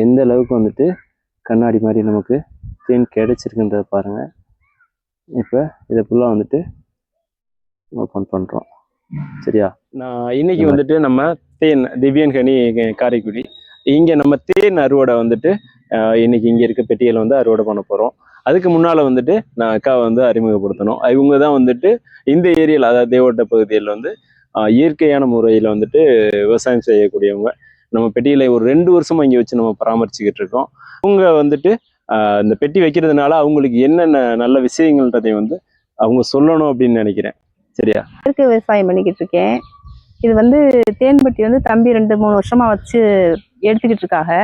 எந்த அளவுக்கு வந்துட்டு கண்ணாடி மாதிரி நமக்கு தேன் கிடைச்சிருக்குன்றத பாருங்கள். இப்போ இதை ஃபுல்லாக வந்துட்டு ஓப்பன் பண்ணுறோம். சரியா, நான் இன்னைக்கு வந்துட்டு நம்ம தேன் திவ்யன் ஹனி காரைக்குடி இங்கே நம்ம தேன் அறுவடை வந்துட்டு இன்னைக்கு இங்கே இருக்க பெட்டியில் வந்து அறுவடை பண்ண போகிறோம். அதுக்கு முன்னால் வந்துட்டு நான் அக்காவை வந்து அறிமுகப்படுத்தணும். இவங்க தான் வந்துட்டு இந்த ஏரியாவில், அதாவது தேவோட்ட பகுதியில் வந்து இயற்கையான முறையில் வந்துட்டு விவசாயம் செய்யக்கூடியவங்க. நம்ம பெட்டியில் ஒரு 2 வருஷமா இங்கே வச்சு நம்ம பராமரிச்சுக்கிட்டு இருக்கோம். அவங்க வந்துட்டு இந்த பெட்டி வைக்கிறதுனால அவங்களுக்கு என்னென்ன நல்ல விஷயங்கள்ன்றதை வந்து அவங்க சொல்லணும் அப்படின்னு நினைக்கிறேன். சரியா, இயற்கை விவசாயம் பண்ணிக்கிட்டு இருக்கேன். இது வந்து தேன்பட்டி வந்து தம்பி 2-3 வருஷமா வச்சு எடுத்துக்கிட்டு இருக்காங்க.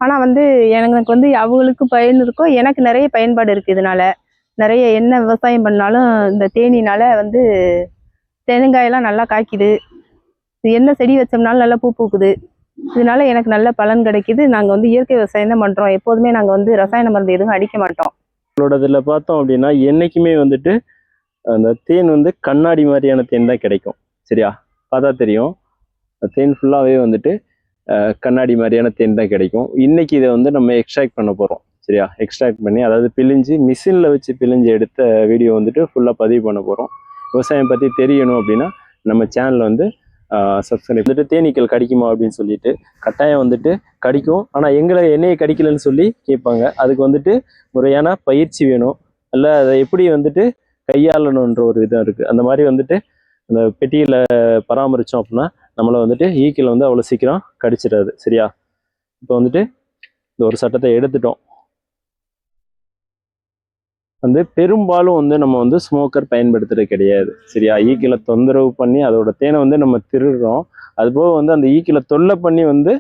ஆனால் வந்து எனக்கு வந்து அவங்களுக்கு பயன் இருக்கோ, எனக்கு நிறைய பயன்பாடு இருக்குது. இதனால நிறைய என்ன விவசாயம் பண்ணாலும் இந்த தேனினால வந்து தேங்காயெல்லாம் நல்லா காய்க்குது. என்ன செடி வச்சோம்னாலும் நல்லா பூ பூக்குது. இதனால எனக்கு நல்ல பலன் கிடைக்குது. நாங்கள் வந்து இயற்கை விவசாயம் தான் பண்ணுறோம். எப்போதுமே நாங்கள் வந்து ரசாயன மருந்து எதுவும் அடிக்க மாட்டோம். நம்மளோட இதில் பார்த்தோம் அப்படின்னா என்றைக்குமே வந்துட்டு அந்த தேன் வந்து கண்ணாடி மாதிரியான தேன் தான் கிடைக்கும். சரியா, பார்த்தா தெரியும். தேன் ஃபுல்லாகவே வந்துட்டு கண்ணாடி மாதிரியான தேன் தான் கிடைக்கும். இன்னைக்கு இதை வந்து நம்ம எக்ஸ்ட்ராக்ட் பண்ண போகிறோம். சரியா, எக்ஸ்ட்ராக்ட் பண்ணி அதாவது பிழிஞ்சு மிஷினில் வச்சு பிழிஞ்சு எடுத்த வீடியோ வந்துட்டு ஃபுல்லாக பதிவு பண்ண போகிறோம். விவசாயம் பற்றி தெரியணும் அப்படின்னா நம்ம சேனலில் வந்து சப்ஸ்கிரைப் வந்துட்டு தேனீக்கள் கடிக்குமா அப்படின்னு சொல்லிட்டு கட்டாயம் வந்துட்டு கடிக்கும். ஆனால் என்னையை கடிக்கலன்னு சொல்லி கேட்பாங்க. அதுக்கு வந்துட்டு முறையான பயிற்சி வேணும். இல்லை அதை எப்படி வந்துட்டு கையாளணுன்ற ஒரு விதம் இருக்குது. அந்த மாதிரி வந்துட்டு அந்த பெட்டியில் பராமரித்தோம் அப்படின்னா நம்மளை வந்துட்டு ஈக்கில் வந்து அவ்வளோ சீக்கிரம் கடிச்சிடாது. சரியா, இப்போ வந்துட்டு இந்த ஒரு சட்டத்தை எடுத்துட்டோம். வந்து பெரும்பாலும் வந்து நம்ம வந்து ஸ்மோக்கர் பயன்படுத்துறது கிடையாது. சரியா, ஈக்கில தொந்தரவு பண்ணி அதோட தேனை வந்து நம்ம திருடுறோம். அதுபோக வந்து அந்த ஈக்கில தொல்லை பண்ணி வந்து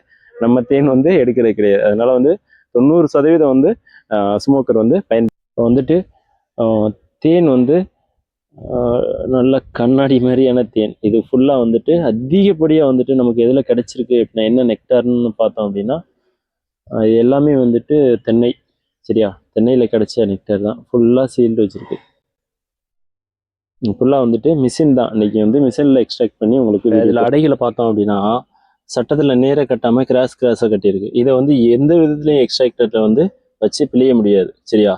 நம்ம தேன் வந்து எடுக்கிறது கிடையாது. அதனால வந்து 90% வந்து ஸ்மோக்கர் வந்து வந்துட்டு தேன் வந்து நல்ல கண்ணாடி மாதிரியான தேன். இது ஃபுல்லாக வந்துட்டு அதிகப்படியாக வந்துட்டு நமக்கு எதில் கிடைச்சிருக்கு அப்படின்னா என்ன நெக்டார்னு பார்த்தோம் அப்படின்னா எல்லாமே வந்துட்டு தென்னை. சரியா, தென்னையில் கிடைச்ச நெக்டார் தான். ஃபுல்லாக சீல்டு வச்சுருக்கு. ஃபுல்லாக வந்துட்டு மிஷின் தான். இன்றைக்கி வந்து மிஷினில் எக்ஸ்ட்ராக்ட் பண்ணி உங்களுக்கு இதில் அடைகளை பார்த்தோம் அப்படின்னா சட்டத்தில் நேராக கட்டாமல் கிராஸாக கட்டியிருக்கு. இதை வந்து எந்த விதத்துலையும் எக்ஸ்ட்ராக்டரில் வந்து வச்சு பிழிய முடியாது. சரியா,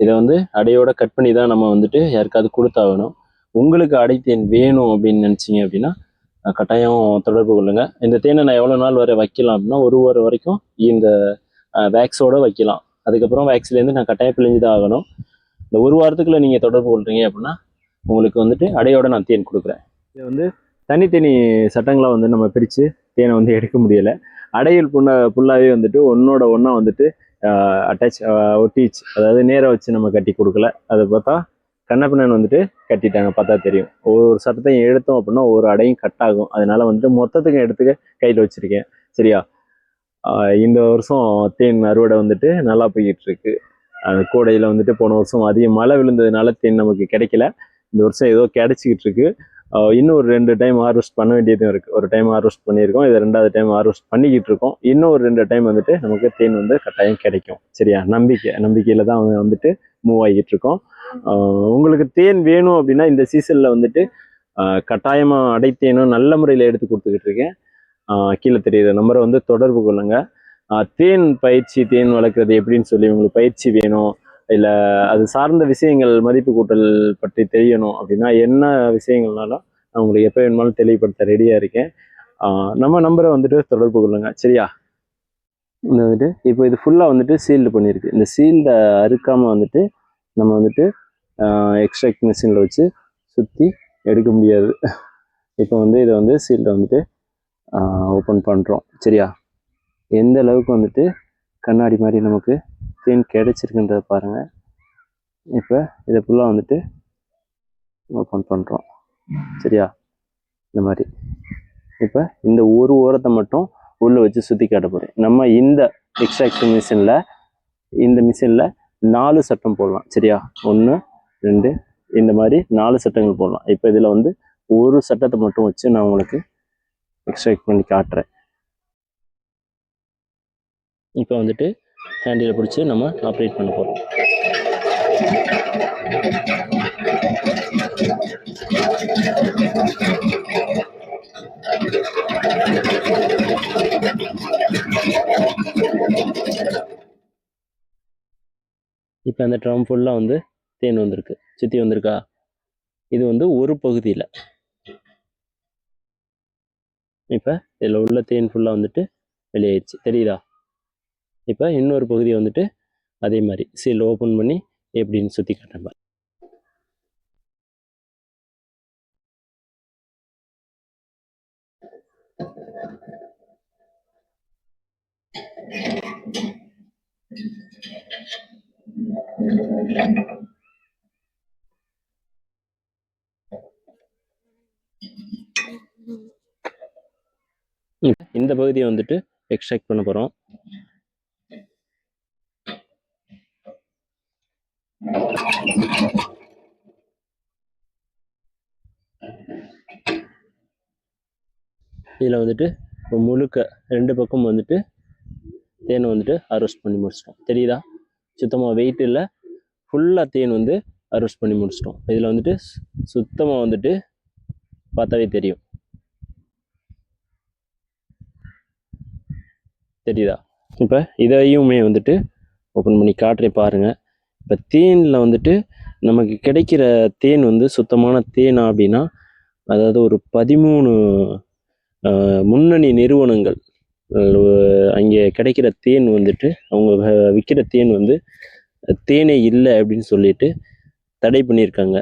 இதை வந்து அடையோட கட் பண்ணி தான் நம்ம வந்துட்டு யாருக்காவது கொடுத்தாகணும். உங்களுக்கு அடைத்தேன் வேணும் அப்படின்னு நினச்சிங்க அப்படின்னா கட்டாயம் தொடர்பு கொள்ளுங்க. இந்த தேனை நான் எவ்வளோ நாள் வரை வைக்கலாம் அப்படின்னா 1 வாரம் வரைக்கும் இந்த வேக்ஸோடு வைக்கலாம். அதுக்கப்புறம் வேக்ஸ்லேருந்து நான் கட்டாயம் பிழிஞ்சு தான் ஆகணும். இந்த 1 வாரத்துக்குள்ளே நீங்கள் தொடர்பு கொள்றீங்க அப்படின்னா உங்களுக்கு வந்துட்டு அடையோட நான் தேன் கொடுக்குறேன். இதை வந்து தனித்தனி சட்டங்களாக வந்து நம்ம பிரித்து தேனை வந்து எடுக்க முடியலை. அடையில் ஃபுல்லாகவே வந்துட்டு ஒன்றோட ஒன்றா வந்துட்டு ஒட்டிச்சு. அதாவது நேராக வச்சு நம்ம கட்டி கொடுக்கல. அதை பார்த்தா கண்ணப்பின்னன் வந்துட்டு கட்டிட்டாங்க. பார்த்தா தெரியும். ஒவ்வொரு சட்டத்தையும் எடுத்தோம் அப்படின்னா ஒவ்வொரு அடையும் கட் ஆகும். அதனால வந்துட்டு மொத்தத்துக்கு எடுத்துக்க கையில் வச்சுருக்கேன். சரியா, இந்த வருஷம் தேன் அறுவடை வந்துட்டு நல்லா போய்கிட்டு இருக்கு. கோடையில் வந்துட்டு போன வருஷம் அதிகம் மழை விழுந்ததுனால தேன் நமக்கு கிடைக்கல. இந்த வருஷம் ஏதோ கிடைச்சிக்கிட்டு இருக்கு. இன்னும் ஒரு 2 டைம் ஹார்வெஸ்ட் பண்ண வேண்டியதும் இருக்குது. ஒரு டைம் ஹார்வெஸ்ட் பண்ணியிருக்கோம். இது 2வது டைம் ஹார்வெஸ்ட் பண்ணிக்கிட்டு இருக்கோம். இன்னும் ஒரு 2 டைம் வந்துட்டு நமக்கு தேன் வந்து கட்டாயம் கிடைக்கும். சரியா, நம்பிக்கையில் தான் வந்துட்டு மூவ் ஆகிட்டு இருக்கோம். உங்களுக்கு தேன் வேணும் அப்படின்னா இந்த சீசனில் வந்துட்டு கட்டாயமாக அடைத்தேனும் நல்ல முறையில் எடுத்து கொடுத்துக்கிட்டு இருக்கேன். கீழே தெரியுற நம்பரை வந்து தொடர்பு கொள்ளுங்க. தேன் பயிற்சி, தேன் வளர்க்குறது எப்படின்னு சொல்லி உங்களுக்கு பயிற்சி வேணும், இல்லை அது சார்ந்த விஷயங்கள் மதிப்பு கூட்டல் பற்றி தெரியணும் அப்படின்னா என்ன விஷயங்கள்னாலும் நான் உங்களுக்கு எப்போ வேணுமாலும் தெளிவுபடுத்த ரெடியாக இருக்கேன். நம்ம நம்பரை வந்துட்டு தொடர்பு கொள்ளுங்க. சரியா, இந்த வந்துட்டு இப்போ இது ஃபுல்லாக வந்துட்டு சீல்டு பண்ணியிருக்கு. இந்த சீல்டை அறுக்காமல் வந்துட்டு நம்ம வந்துட்டு எக்ஸ்ட்ராக்ட் மிஷினில் வச்சு சுற்றி எடுக்க முடியாது. இப்போ வந்து இதை வந்து சீல்டை வந்துட்டு ஓப்பன் பண்ணுறோம். சரியா, எந்த அளவுக்கு வந்துட்டு கண்ணாடி மாதிரி நமக்கு தேன் கிடைச்சிருக்குன்றத பாருங்கள். இப்போ இதை ஃபுல்லாக வந்துட்டு ஓப்பன் பண்ணுறோம். சரியா, இந்த மாதிரி இப்போ இந்த ஒரு ஓரத்தை மட்டும் உள்ளே வச்சு சுற்றி காட்ட போகிறேன். நம்ம இந்த எக்ஸ்ட்ராக்ஷன் மிஷினில் 4 சட்டம் போடலாம். சரியா, 1 2 இந்த மாதிரி 4 சட்டங்கள் போடலாம். இப்போ இதில் வந்து ஒரு சட்டத்தை மட்டும் வச்சு நான் உங்களுக்கு எக்ஸ்ட்ராக்ட் பண்ணி காட்டுறேன். இப்போ வந்துட்டு ஹேண்டில் பிடிச்சி நம்ம ஆப்ரேட் பண்ண போகிறோம். இப்போ அந்த ட்ரம் ஃபுல்லாக வந்து தேன் வந்திருக்கு, சுற்றி வந்திருக்கா. இது வந்து ஒரு பகுதியில். இப்போ இதில் உள்ள தேன் ஃபுல்லாக வந்துட்டு வெளியாயிடுச்சு, தெரியுதா. இப்போ இன்னொரு பகுதியை வந்துட்டு அதே மாதிரி சீல் ஓப்பன் பண்ணி எப்படின்னு சுற்றி காட்டுறேன். இந்த பகுதியை வந்துட்டு எக்ஸ்ட்ராக்ட் பண்ண போகிறோம். இதில் வந்துட்டு முழுக்க 2 பக்கம் வந்துட்டு தேனை வந்துட்டு அரோஸ்ட் பண்ணி முடிச்சிட்டோம், தெரியுதா. சுத்தமாக வெயிட் இல்லை, ஃபுல்லாக தேன் வந்து அரோஸ்ட் பண்ணி முடிச்சிட்டோம். இதில் வந்துட்டு சுத்தமாக வந்துட்டு பார்த்தாவே தெரியும், தெரியுதா. இப்போ இதையுமே வந்துட்டு ஓப்பன் பண்ணி காட்டுறேன் பாருங்கள். இப்போ தேனில் வந்துட்டு நமக்கு கிடைக்கிற தேன் வந்து சுத்தமான தேனா அப்படின்னா, அதாவது ஒரு 13 முன்னணி நிறுவனங்கள் அங்கே கிடைக்கிற தேன் வந்துட்டு அவங்க விற்கிற தேன் வந்து தேனே இல்லை அப்படின்னு சொல்லிட்டு தடை பண்ணியிருக்காங்க.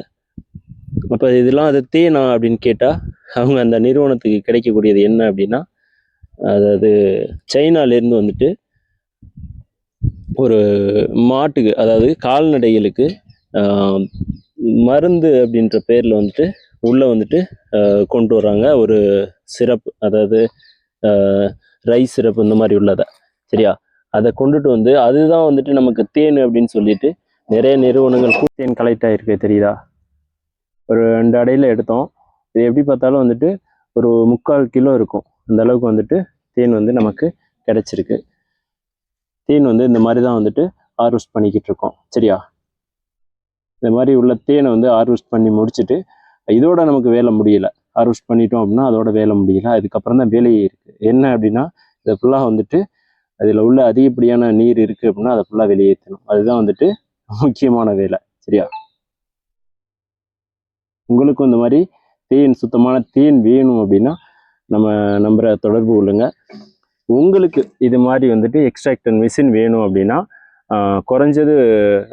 அப்போ இதெல்லாம் அது தேனா அப்படின்னு கேட்டால் அவங்க அந்த நிறுவனத்துக்கு கிடைக்கக்கூடியது என்ன அப்படின்னா, அதாவது சைனாலேருந்து வந்துட்டு ஒரு மாட்டுக்கு, அதாவது கால்நடைகளுக்கு மருந்து அப்படின்ற பேரில் வந்துட்டு உள்ளே வந்துட்டு கொண்டு வர்றாங்க ஒரு சிரப், அதாவது ரைஸ் சிரப் இந்த மாதிரி உள்ளதை, சரியா. அதை கொண்டுட்டு வந்து அதுதான் வந்துட்டு நமக்கு தேன் அப்படின்னு சொல்லிட்டு நிறைய நிறுவனங்கள் தேன் கலெக்ட் ஆகிருக்கு, தெரியுதா. ஒரு 2 அடையில் எடுத்தோம். இது எப்படி பார்த்தாலும் வந்துட்டு ஒரு 3/4 கிலோ இருக்கும். அந்த அளவுக்கு வந்துட்டு தேன் வந்து நமக்கு கிடைச்சிருக்கு. தேன் வந்து இந்த மாதிரி தான் வந்துட்டு ஹார்வெஸ்ட் பண்ணிக்கிட்டு இருக்கோம், சரியா. இந்த மாதிரி உள்ள தேனை வந்து ஹார்வெஸ்ட் பண்ணி முடிச்சுட்டு இதோட நமக்கு வேலை முடியல. ஹார்வெஸ்ட் பண்ணிட்டோம் அப்படின்னா அதோட வேலை முடியல. அதுக்கப்புறம் தான் வேலையே இருக்குது. என்ன அப்படின்னா, இதை ஃபுல்லாக வந்துட்டு அதில் உள்ள அதிகப்படியான நீர் இருக்குது அப்படின்னா அதை ஃபுல்லாக வெளியேற்றணும். அதுதான் வந்துட்டு முக்கியமான வேலை, சரியா. உங்களுக்கும் இந்த மாதிரி தேன், சுத்தமான தேன் வேணும் அப்படின்னா நம்ம நம்பரை தொடர்பு கொள்ளுங்க. உங்களுக்கு இது மாதிரி வந்துட்டு எக்ஸ்ட்ராக்டர் மிஷின் வேணும் அப்படின்னா குறைஞ்சது,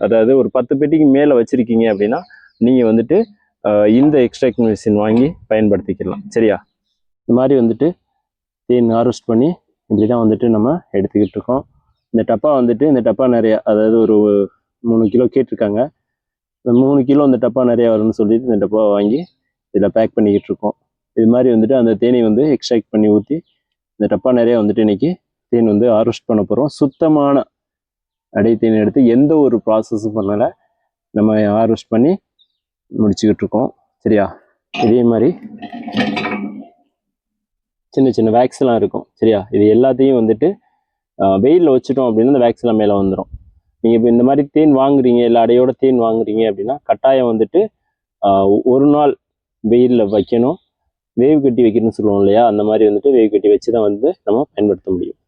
அதாவது ஒரு 10 பெட்டிக்கு மேலே வச்சுருக்கீங்க அப்படின்னா நீங்கள் வந்துட்டு இந்த எக்ஸ்ட்ராக்டர் மிஷின் வாங்கி பயன்படுத்திக்கலாம், சரியா. இந்த மாதிரி வந்துட்டு தேன் ஹார்வெஸ்ட் பண்ணி இப்படி தான் வந்துட்டு நம்ம எடுத்துக்கிட்டு இருக்கோம். இந்த டப்பா நிறையா, அதாவது ஒரு 3 கிலோ கேட்டிருக்காங்க. இந்த 3 கிலோ இந்த டப்பா நிறையா வரும்னு சொல்லிட்டு இந்த டப்பாவை வாங்கி இதில் பேக் பண்ணிக்கிட்டு இருக்கோம். இது மாதிரி வந்துட்டு அந்த தேனை வந்து எக்ஸ்ட்ராக்ட் பண்ணி ஊற்றி இந்த டப்பா நிறையா வந்துட்டு இன்றைக்கி தேன் வந்து ஹார்வெஸ்ட் பண்ண போகிறோம். சுத்தமான அடை தேன் எடுத்து எந்த ஒரு ப்ராசஸும் பண்ணலை, நம்ம ஹார்வெஸ்ட் பண்ணி முடிச்சுக்கிட்டு இருக்கோம், சரியா. இதே மாதிரி சின்ன சின்ன வேக்ஸ்லாம் இருக்கும், சரியா. இது எல்லாத்தையும் வந்துட்டு வெயிலில் வச்சுட்டோம் அப்படின்னா இந்த வேக்ஸ்லாம் மேலே வந்துடும். நீங்கள் இப்போ இந்த மாதிரி தேன் வாங்குறீங்க, இல்லை அடையோட தேன் வாங்குறீங்க அப்படின்னா கட்டாயம் வந்துட்டு ஒரு நாள் வெயிலில் வைக்கணும். வேவு கட்டி வைக்கணும்னு சொல்லுவோம் இல்லையா, அந்த மாதிரி வந்துட்டு வேவு கட்டி வச்சு தான் வந்து நம்ம பயன்படுத்த முடியும்.